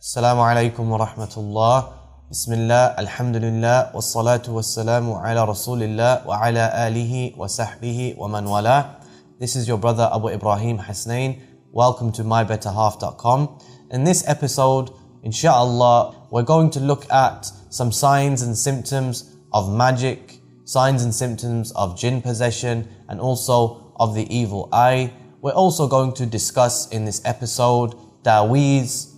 Assalamu alaikum wa rahmatullah. Bismillah, alhamdulillah, wassalatu wassalamu ala rasulillah wa ala alihi wa sahbihi wa man wala. This is your brother Abu Ibrahim Hasnain. Welcome to mybetterhalf.com. In this episode, inshallah, we're going to look at some signs and symptoms of magic, signs and symptoms of jinn possession, and also of the evil eye. We're also going to discuss in this episode ta'weez,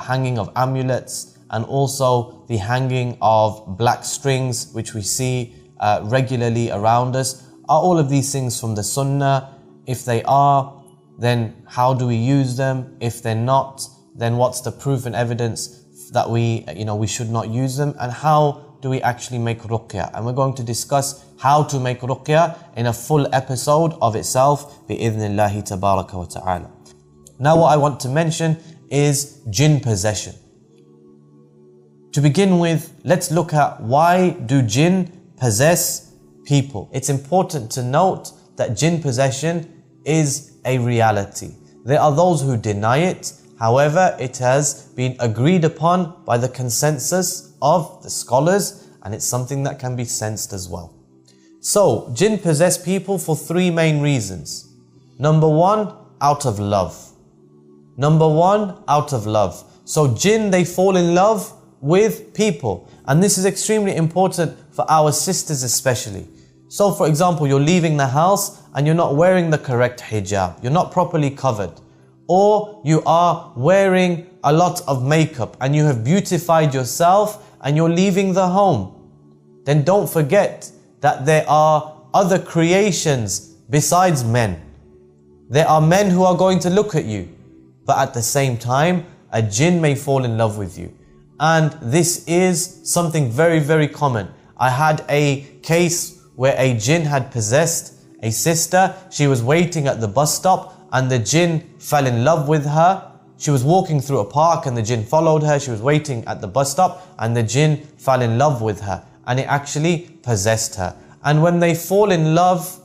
hanging of amulets, and also the hanging of black strings which we see regularly around us. Are all of these things from the sunnah? If they are, then how do we use them? If they're not, then what's the proof and evidence that we should not use them? And how do we actually make ruqya? And we're going to discuss how to make ruqya in a full episode of itself, bi'idhnillahi tabaraka wa ta'ala. Now what I want to mention is jinn possession. To begin with, let's look at why do jinn possess people. It's important to note that jinn possession is a reality. There are those who deny it. However, it has been agreed upon by the consensus of the scholars, and it's something that can be sensed as well. So, jinn possess people for three main reasons. Number one, out of love. Number one, out of love. So jinn, they fall in love with people. And this is extremely important for our sisters especially. So for example, you're leaving the house and you're not wearing the correct hijab. You're not properly covered. Or you are wearing a lot of makeup and you have beautified yourself and you're leaving the home. Then don't forget that there are other creations besides men. There are men who are going to look at you. But at the same time, a jinn may fall in love with you. And this is something very, very common. I had a case where a jinn had possessed a sister. She was waiting at the bus stop and the jinn fell in love with her. She was walking through a park and the jinn followed her. She was waiting at the bus stop and the jinn fell in love with her. And it actually possessed her. And when they fall in love,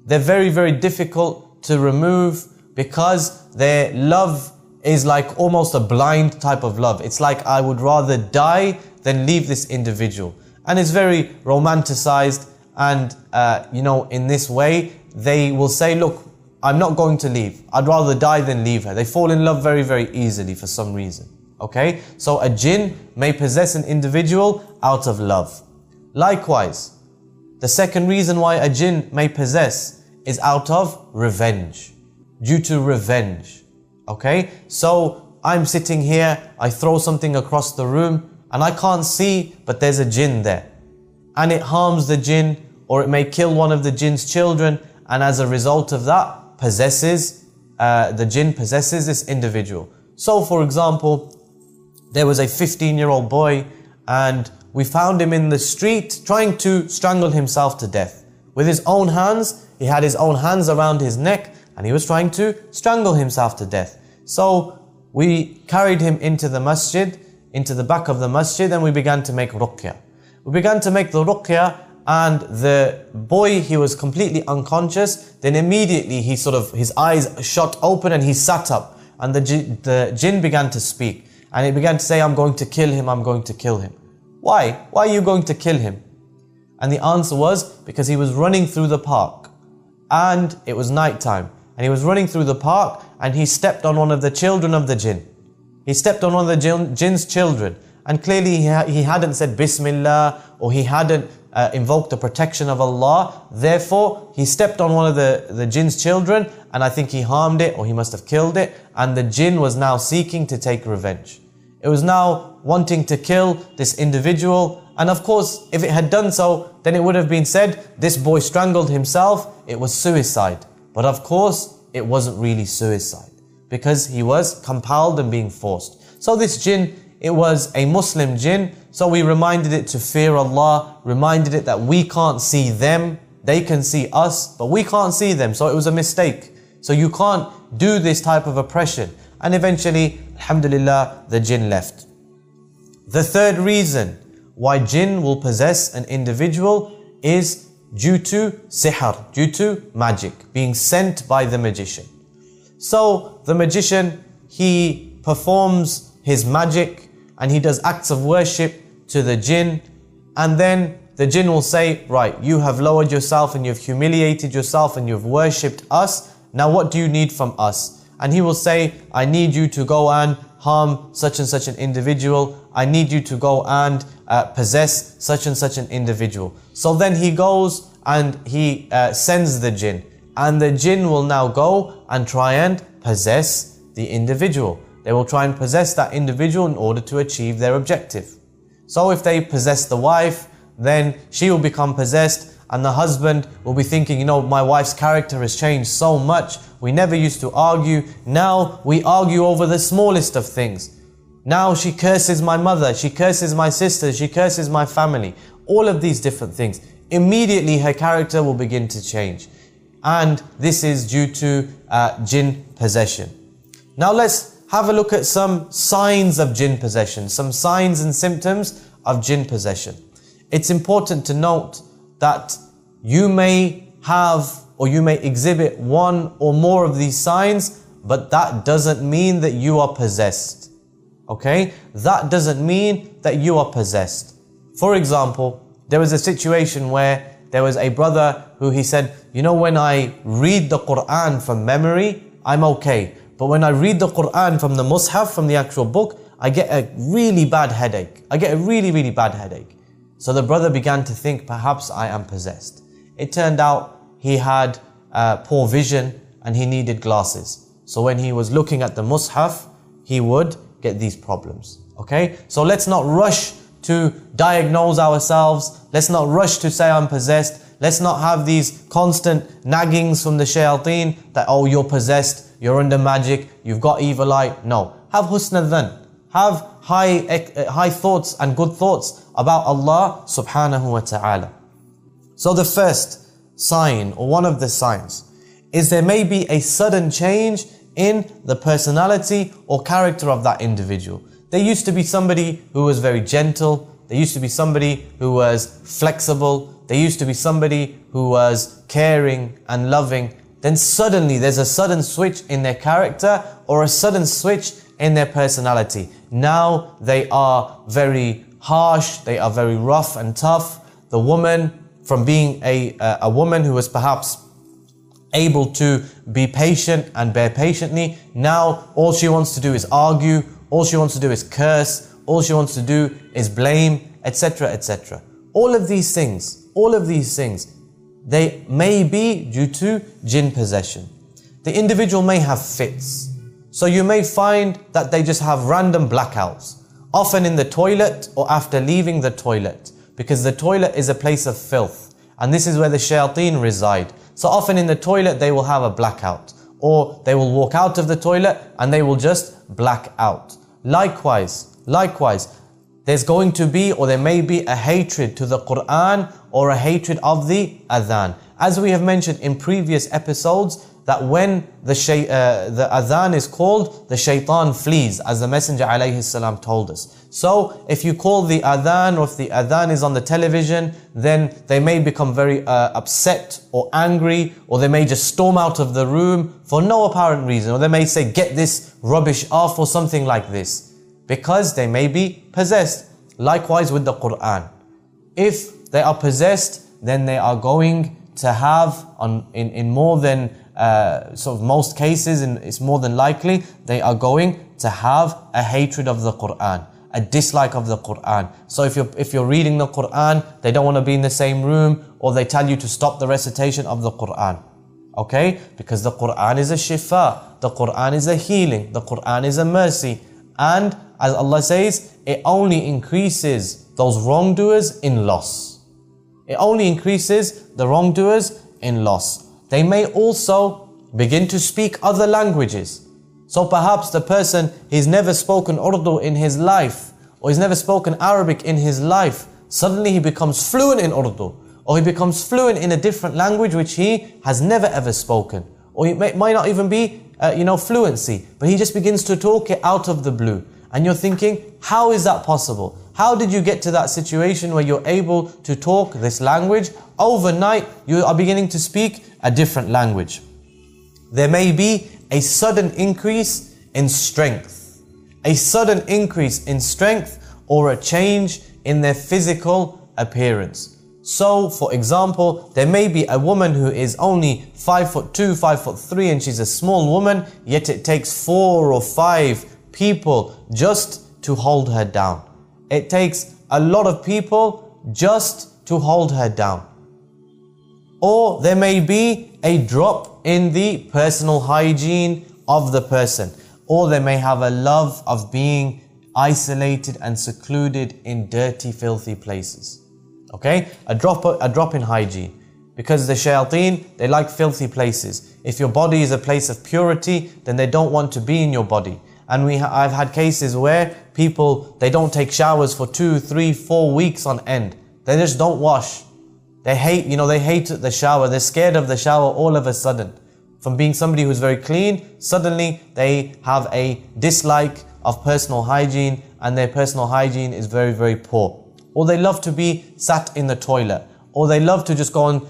they're very, very difficult to remove, because their love is like almost a blind type of love. It's like, I would rather die than leave this individual. And it's very romanticized, and in this way they will say, look, I'm not going to leave. I'd rather die than leave her. They fall in love very, very easily for some reason. Okay? So a jinn may possess an individual out of love. Likewise, the second reason why a jinn may possess is out of revenge. Due to revenge. Okay? So I'm sitting here, I throw something across the room and I can't see, but there's a jinn there. And it harms the jinn, or it may kill one of the jinn's children, and as a result of that, the jinn possesses this individual. So for example, there was a 15-year-old boy and we found him in the street trying to strangle himself to death. With his own hands, he had his own hands around his neck, and he was trying to strangle himself to death. So we carried him into the masjid, into the back of the masjid, and we began to make ruqya. We began to make the ruqya, and the boy, he was completely unconscious. Then immediately his eyes shot open and he sat up. And the jinn began to speak. And he began to say, I'm going to kill him, I'm going to kill him. Why? Why are you going to kill him? And the answer was, because he was running through the park. And it was night time. And he was running through the park and he stepped on one of the children of the jinn. He stepped on one of the jinn's children. And clearly he hadn't said Bismillah, or he hadn't invoked the protection of Allah. Therefore, he stepped on one of the jinn's children, and I think he harmed it, or he must have killed it. And the jinn was now seeking to take revenge. It was now wanting to kill this individual. And of course, if it had done so, then it would have been said, this boy strangled himself, it was suicide. But of course, it wasn't really suicide, because he was compelled and being forced. So this jinn, it was a Muslim jinn. So we reminded it to fear Allah, reminded it that we can't see them. They can see us, but we can't see them. So it was a mistake. So you can't do this type of oppression. And eventually, alhamdulillah, the jinn left. The third reason why jinn will possess an individual is due to sihr, due to magic, being sent by the magician. So the magician, he performs his magic and he does acts of worship to the jinn, and then the jinn will say, right, you have lowered yourself and you've humiliated yourself and you've worshipped us. Now what do you need from us? And he will say, I need you to go and harm such and such an individual. I need you to go and possess such and such an individual. So then he goes and he sends the jinn. And the jinn will now go and try and possess the individual. They will try and possess that individual in order to achieve their objective. So if they possess the wife, then she will become possessed, and the husband will be thinking, you know, my wife's character has changed so much. We never used to argue. Now we argue over the smallest of things. Now she curses my mother, she curses my sister, she curses my family. All of these different things. Immediately her character will begin to change. And this is due to jinn possession. Now let's have a look at some signs of jinn possession, some signs and symptoms of jinn possession. It's important to note that you may have or you may exhibit one or more of these signs, but that doesn't mean that you are possessed. Okay? That doesn't mean that you are possessed. For example, there was a situation where there was a brother who he said, you know, when I read the Quran from memory, I'm okay. But when I read the Quran from the Mus'haf, from the actual book, I get a really bad headache. I get a really, really bad headache. So the brother began to think, perhaps I am possessed. It turned out he had poor vision and he needed glasses. So when he was looking at the Mus'haf, he would get these problems. Okay? So let's not rush to diagnose ourselves. Let's not rush to say I'm possessed. Let's not have these constant naggings from the shayateen that, oh, you're possessed, you're under magic, you've got evil eye. No. Have husn al-dhan. Have high thoughts and good thoughts about Allah subhanahu wa ta'ala. So the first sign, or one of the signs, is there may be a sudden change in the personality or character of that individual. There used to be somebody who was very gentle. There used to be somebody who was flexible. There used to be somebody who was caring and loving. Then suddenly there's a sudden switch in their character or a sudden switch in their personality. Now they are very harsh, they are very rough and tough. The woman, from being a woman who was perhaps able to be patient and bear patiently, now all she wants to do is argue, all she wants to do is curse, all she wants to do is blame, etc., etc. All of these things, they may be due to jinn possession. The individual may have fits. So you may find that they just have random blackouts, often in the toilet or after leaving the toilet, because the toilet is a place of filth and this is where the shayateen reside. So often in the toilet they will have a blackout, or they will walk out of the toilet and they will just black out. Likewise, there's going to be, or there may be, a hatred to the Quran or a hatred of the adhan. As we have mentioned in previous episodes, that when the adhan is called, the shaitan flees, as the Messenger alayhi salam told us. So if you call the adhan, or if the adhan is on the television, then they may become very upset or angry, or they may just storm out of the room for no apparent reason, or they may say, get this rubbish off, or something like this, because they may be possessed. Likewise with the Quran. If they are possessed, then they are going to have, in more than sort of most cases, and it's more than likely, they are going to have a hatred of the Quran, a dislike of the Quran. So if you're reading the Quran, they don't want to be in the same room, or they tell you to stop the recitation of the Quran. Okay? Because the Quran is a shifa, the Quran is a healing, the Quran is a mercy. And as Allah says, it only increases those wrongdoers in loss. It only increases the wrongdoers in loss. They may also begin to speak other languages. So perhaps the person, he's never spoken Urdu in his life, or he's never spoken Arabic in his life. Suddenly he becomes fluent in Urdu, or he becomes fluent in a different language which he has never ever spoken. Or it might not even be fluency, but he just begins to talk it out of the blue. And you're thinking, how is that possible? How did you get to that situation where you're able to talk this language? Overnight, you are beginning to speak a different language. There may be a sudden increase in strength. a sudden increase in strength, or a change in their physical appearance. So, for example, there may be a woman who is only 5'2", 5'3", and she's a small woman, yet it takes 4 or 5 people just to hold her down. It takes a lot of people just to hold her down. Or there may be a drop in the personal hygiene of the person. Or they may have a love of being isolated and secluded in dirty, filthy places. Okay? A drop in hygiene. Because the shayateen, they like filthy places. If your body is a place of purity, then they don't want to be in your body. And I've had cases where people, they don't take showers for 2, 3, 4 weeks on end. They just don't wash. They hate the shower. They're scared of the shower all of a sudden. From being somebody who's very clean, suddenly they have a dislike of personal hygiene, and their personal hygiene is very, very poor. Or they love to be sat in the toilet. Or they love to just go on,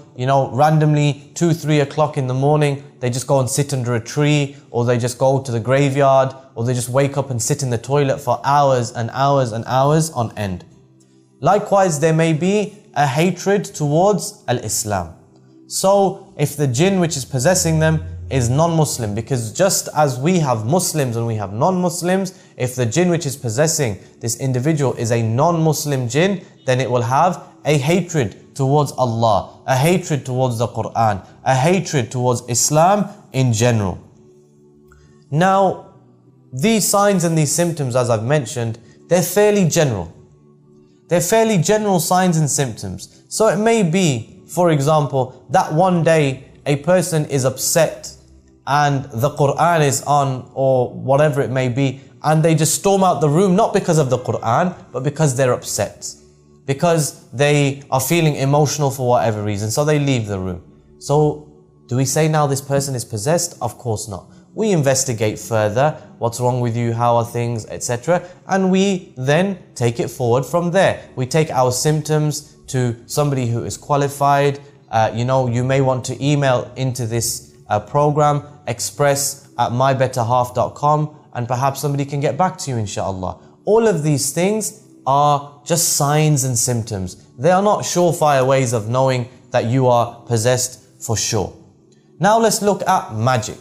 randomly 2, 3 o'clock in the morning, they just go and sit under a tree, or they just go to the graveyard, or they just wake up and sit in the toilet for hours and hours and hours on end. Likewise, there may be a hatred towards al-Islam. So, if the jinn which is possessing them is non-Muslim, because just as we have Muslims and we have non-Muslims, if the jinn which is possessing this individual is a non-Muslim jinn, then it will have a hatred towards Allah, a hatred towards the Quran, a hatred towards Islam in general. Now, these signs and these symptoms, as I've mentioned, they're fairly general. They're fairly general signs and symptoms. So it may be, for example, that one day a person is upset and the Quran is on, or whatever it may be, and they just storm out the room, not because of the Quran, but because they're upset. Because they are feeling emotional for whatever reason, so they leave the room. So, do we say now this person is possessed? Of course not. We investigate further, what's wrong with you, how are things, etc. And we then take it forward from there. We take our symptoms to somebody who is qualified. You may want to email into this program, express@mybetterhalf.com, and perhaps somebody can get back to you, inshallah. All of these things are just signs and symptoms. They are not surefire ways of knowing that you are possessed for sure. Now let's look at magic.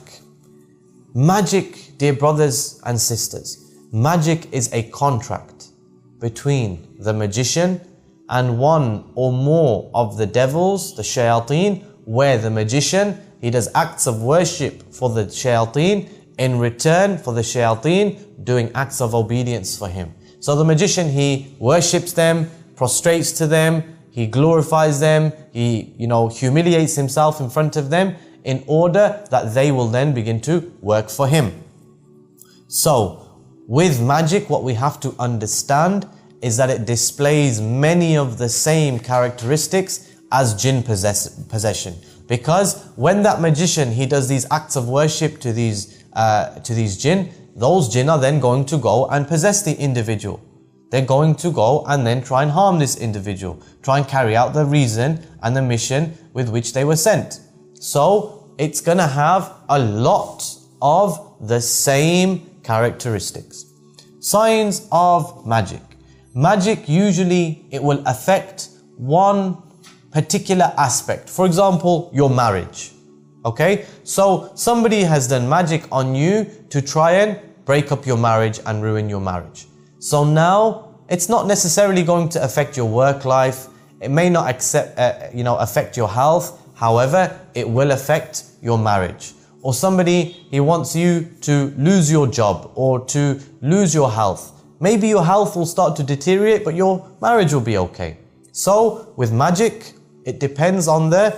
Magic, dear brothers and sisters, magic is a contract between the magician and one or more of the devils, the shayateen, where the magician, he does acts of worship for the shayateen, in return for the shayateen doing acts of obedience for him. So the magician, he worships them, prostrates to them, he glorifies them, he humiliates himself in front of them in order that they will then begin to work for him. So with magic, what we have to understand is that it displays many of the same characteristics as jinn possession. Because when that magician, he does these acts of worship to these jinn, those jinn are then going to go and possess the individual. They're going to go and then try and harm this individual, try and carry out the reason and the mission with which they were sent. So it's going to have a lot of the same characteristics. Signs of magic. Magic usually, it will affect one particular aspect. For example, your marriage. Okay, so somebody has done magic on you to try and break up your marriage and ruin your marriage. So now it's not necessarily going to affect your work life. It may not affect your health. However, it will affect your marriage. Or somebody, he wants you to lose your job or to lose your health. Maybe your health will start to deteriorate, but your marriage will be okay. So with magic, it depends on the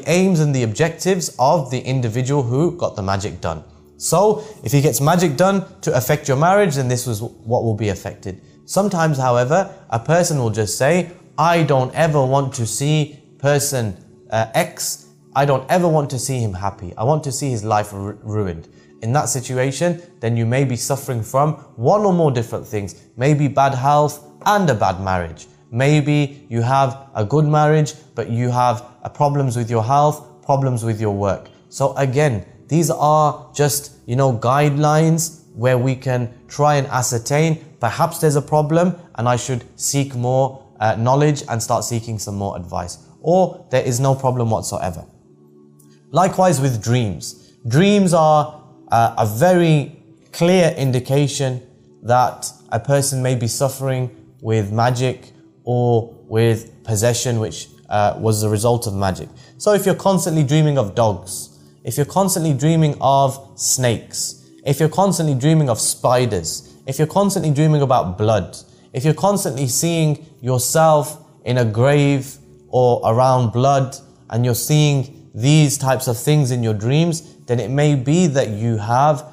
aims and the objectives of the individual who got the magic done. So if he gets magic done to affect your marriage, then this was what will be affected. Sometimes, however, a person will just say, I don't ever want to see person X, I don't ever want to see him happy. I want to see his life ruined. In that situation, then you may be suffering from one or more different things. Maybe bad health and a bad marriage. Maybe you have a good marriage, but you have problems with your health, problems with your work. So again, these are just, guidelines where we can try and ascertain perhaps there's a problem and I should seek more knowledge and start seeking some more advice, or there is no problem whatsoever. Likewise with dreams. Dreams are a very clear indication that a person may be suffering with magic or with possession, which was the result of magic. So if you're constantly dreaming of dogs, if you're constantly dreaming of snakes, if you're constantly dreaming of spiders, if you're constantly dreaming about blood, if you're constantly seeing yourself in a grave or around blood, and you're seeing these types of things in your dreams, then it may be that you have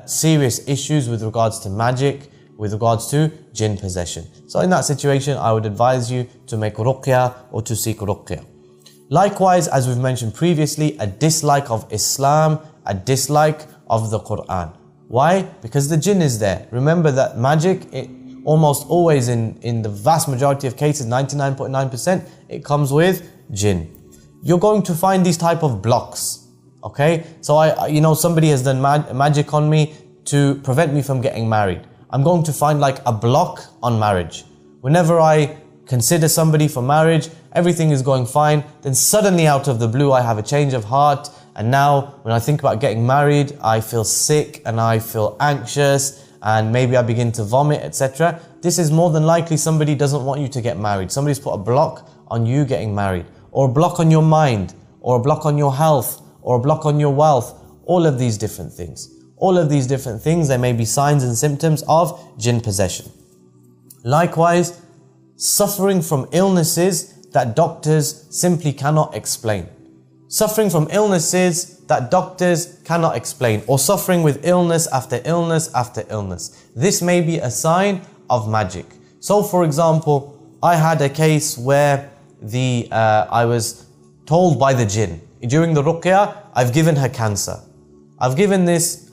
serious issues with regards to magic, with regards to jinn possession. So in that situation, I would advise you to make ruqya or to seek ruqya. Likewise, as we've mentioned previously, a dislike of Islam, a dislike of the Quran. Why? Because the jinn is there. Remember that magic, almost always in the vast majority of cases, 99.9%, it comes with jinn. You're going to find these type of blocks. Okay, so somebody has done magic on me to prevent me from getting married. I'm going to find like a block on marriage. Whenever I consider somebody for marriage, everything is going fine. Then suddenly out of the blue, I have a change of heart. And now when I think about getting married, I feel sick and I feel anxious and maybe I begin to vomit, etc. This is more than likely somebody doesn't want you to get married. Somebody's put a block on you getting married, or a block on your mind, or a block on your health, or a block on your wealth. All of these different things. All of these different things, there may be signs and symptoms of jinn possession. Likewise, suffering from illnesses that doctors simply cannot explain. Suffering from illnesses that doctors cannot explain, or suffering with illness after illness after illness. This may be a sign of magic. So for example, I had a case where I was told by the jinn, during the ruqya, I've given her cancer. I've given this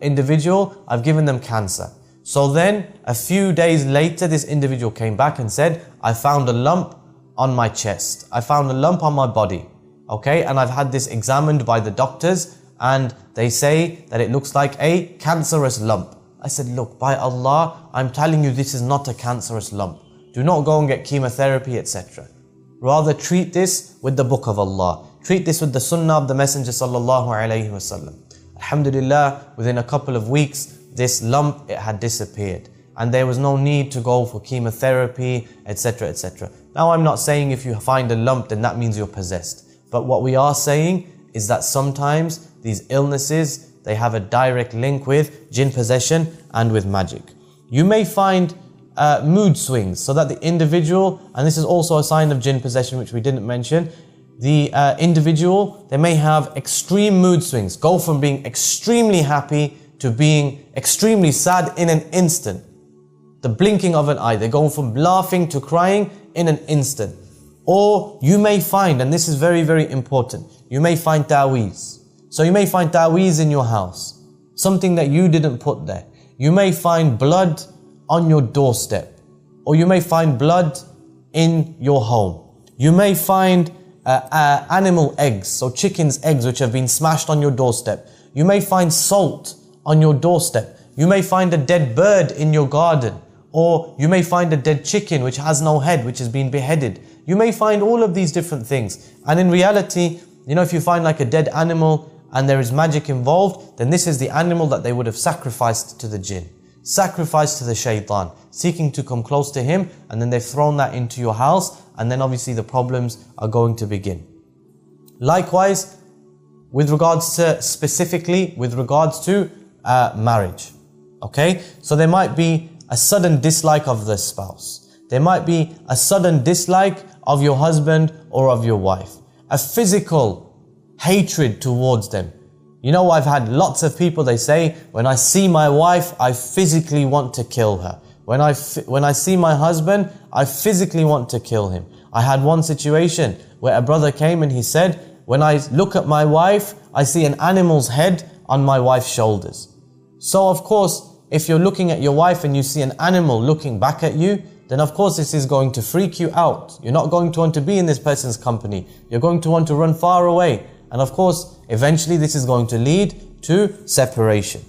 individual, I've given them cancer. So then a few days later, this individual came back and said, I found a lump on my chest. I found a lump on my body. Okay, and I've had this examined by the doctors and they say that it looks like a cancerous lump. I said, look, by Allah, I'm telling you this is not a cancerous lump. Do not go and get chemotherapy, etc. Rather treat this with the book of Allah. Treat this with the sunnah of the Messenger sallallahu alayhi wasallam. Alhamdulillah, within a couple of weeks, this lump, it had disappeared. And there was no need to go for chemotherapy, etc, etc. Now I'm not saying if you find a lump, then that means you're possessed. But what we are saying is that sometimes these illnesses, they have a direct link with jinn possession and with magic. You may find mood swings, so that the individual, and this is also a sign of jinn possession which we didn't mention, the individual, they may have extreme mood swings, go from being extremely happy to being extremely sad in an instant. The blinking of an eye, they go from laughing to crying in an instant. Or you may find, and this is very, very important, you may find ta'weez. So you may find ta'weez in your house, something that you didn't put there. You may find blood on your doorstep, or you may find blood in your home. You may find animal eggs, so chicken's eggs which have been smashed on your doorstep. You may find salt on your doorstep. You may find a dead bird in your garden, or you may find a dead chicken which has no head, which has been beheaded. You may find all of these different things. And in reality, if you find like a dead animal and there is magic involved, then this is the animal that they would have sacrificed to the jinn, sacrificed to the shaitan, seeking to come close to him, and then they've thrown that into your house, and then obviously the problems are going to begin. Likewise, with regards to, specifically with regards to marriage. Okay, so there might be a sudden dislike of the spouse. There might be a sudden dislike of your husband or of your wife. A physical hatred towards them. I've had lots of people, they say, when I see my wife, I physically want to kill her. When I see my husband, I physically want to kill him. I had one situation where a brother came and he said, when I look at my wife, I see an animal's head on my wife's shoulders. So of course, if you're looking at your wife and you see an animal looking back at you, then of course this is going to freak you out. You're not going to want to be in this person's company. You're going to want to run far away. And of course, eventually this is going to lead to separation.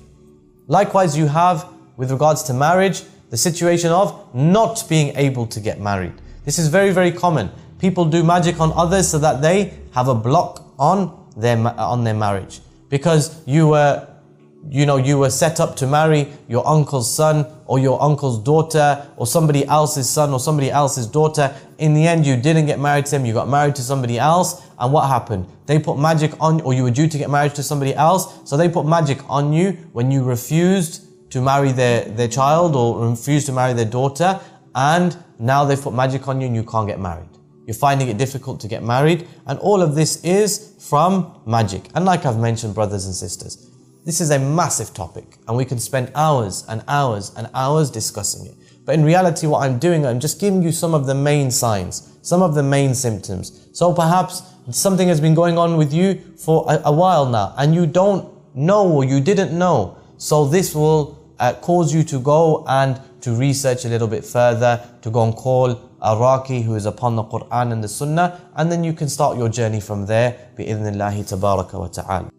Likewise, you have, with regards to marriage, the situation of not being able to get married. This is very, very common. People do magic on others so that they have a block on their marriage. Because you were set up to marry your uncle's son or your uncle's daughter or somebody else's son or somebody else's daughter. In the end, you didn't get married to them, you got married to somebody else. And what happened? They put magic on, or you were due to get married to somebody else. So they put magic on you when you refused to marry their child or refused to marry their daughter. And now they've put magic on you and you can't get married. You're finding it difficult to get married. And all of this is from magic. And like I've mentioned, brothers and sisters, this is a massive topic and we can spend hours and hours and hours discussing it. But in reality, what I'm doing, I'm just giving you some of the main signs, some of the main symptoms. So perhaps something has been going on with you for a while now and you don't know or you didn't know. So this will cause you to go and to research a little bit further, to go and call a Raqi who is upon the Quran and the Sunnah, and then you can start your journey from there, bi-idhnillahi tabaraka wa ta'ala.